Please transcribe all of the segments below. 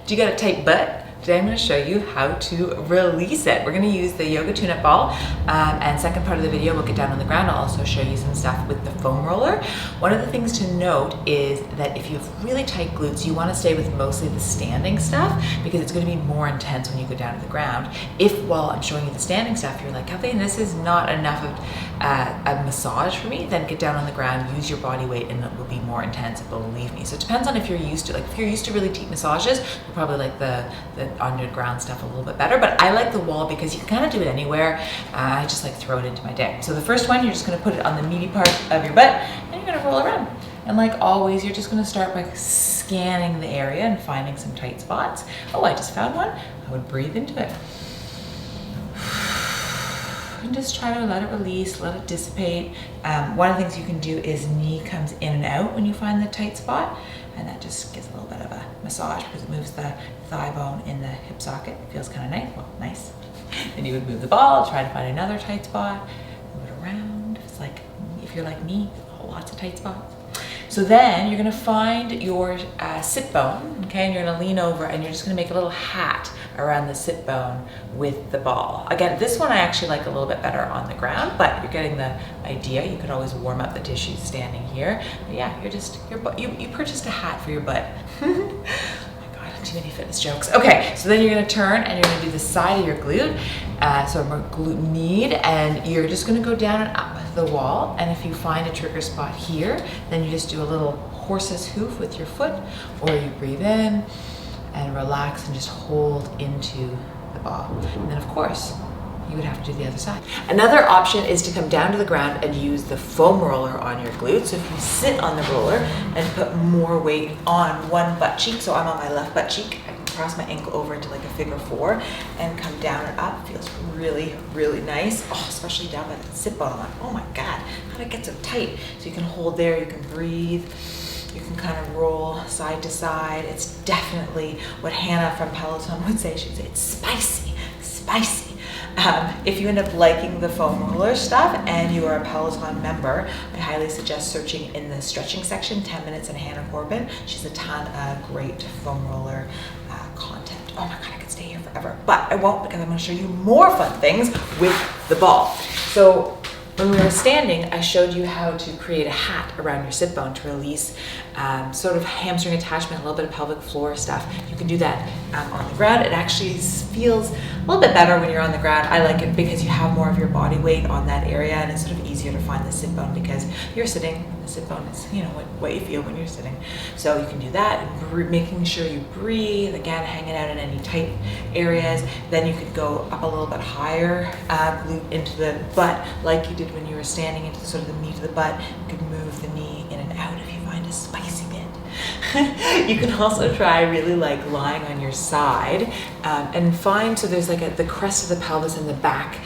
Do you got a tight butt? Today I'm going to show you how to release it. We're going to use the yoga tune-up ball, and second part of the video we'll get down on the ground. I'll also show you some stuff with the foam roller. One of the things to note is that if you have really tight glutes, you want to stay with mostly the standing stuff because it's going to be more intense when you go down to the ground. If while I'm showing you the standing stuff you're like, Kathleen, this is not enough of a massage for me, then get down on the ground, use your body weight, and it will be more intense, believe me. So it depends on if you're used to, like if you're used to really deep massages, you'll probably like the underground stuff a little bit better, but I like the wall because you can kind of do it anywhere. I just like throw it into my day. So the first one, you're just gonna put it on the meaty part of your butt and you're gonna roll around. And like always, you're just gonna start by scanning the area and finding some tight spots. Oh, I just found one. I would breathe into it. And just try to let it release, let it dissipate. One of the things you can do is knee comes in and out when you find the tight spot, and that just gives a little bit of a massage because it moves the thigh bone in the hip socket. It feels kind of nice. Well, nice. Then you would move the ball, try to find another tight spot, move it around. It's like, if you're like me, lots of tight spots. So then you're gonna find your sit bone, okay, and you're gonna lean over and you're just gonna make a little hat around the sit bone with the ball. Again, this one I actually like a little bit better on the ground, but you're getting the idea. You could always warm up the tissues standing here. But yeah, you purchased a hat for your butt. Oh my God, too many fitness jokes. Okay, so then you're gonna turn and you're gonna do the side of your glute. So more glute med, and you're just gonna go down and up the wall, and if you find a trigger spot here, then you just do a little horse's hoof with your foot, or you breathe in and relax and just hold into the ball. And then of course, you would have to do the other side. Another option is to come down to the ground and use the foam roller on your glutes. So if you sit on the roller and put more weight on one butt cheek, so I'm on my left butt cheek, I can cross my ankle over into like a figure four and come down and up. Feels really, really nice. Oh, especially down by the sit bone. I'm like, oh my God, how did it get so tight? So you can hold there, you can breathe. You can kind of roll side to side. It's definitely what Hannah from Peloton would say. She'd say it's spicy, spicy. If you end up liking the foam roller stuff and you are a Peloton member, I highly suggest searching in the stretching section, 10 Minutes and Hannah Corbin. She's a ton of great foam roller content. Oh my God, I could stay here forever, but I won't because I'm gonna show you more fun things with the ball. So when we were standing, I showed you how to create a hat around your sit bone to release sort of hamstring attachment, a little bit of pelvic floor stuff. You can do that on the ground. It actually feels a little bit better when you're on the ground. I like it because you have more of your body weight on that area, and it's sort of easier to find the sit bone because if you're sitting, the sit bone is, you know, what you feel when you're sitting. So you can do that, and making sure you breathe, again, hanging out in any tight areas. Then you could go up a little bit higher, glute into the butt like you did when you were standing, into sort of the meat of the butt. You could move the knee in and out if you find a spicy bit. You can also try really like lying on your side and find, so there's like the crest of the pelvis in the back,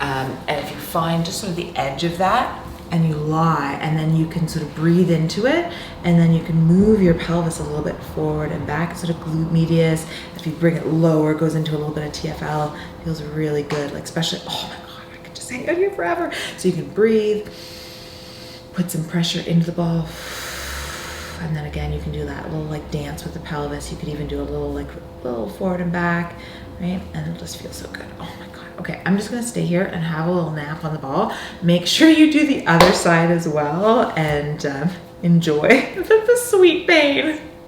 and if you find just sort of the edge of that and you lie, and then you can sort of breathe into it, and then you can move your pelvis a little bit forward and back, sort of glute medius. If you bring it lower, it goes into a little bit of TFL. Feels really good, like especially, oh my God, I could just hang out here forever. So you can breathe, put some pressure into the ball, and then again you can do that little like dance with the pelvis. You could even do a little forward and back, right? And it'll just feel so good. Oh my God. Okay, I'm just gonna stay here and have a little nap on the ball. Make sure you do the other side as well, and enjoy the sweet pain.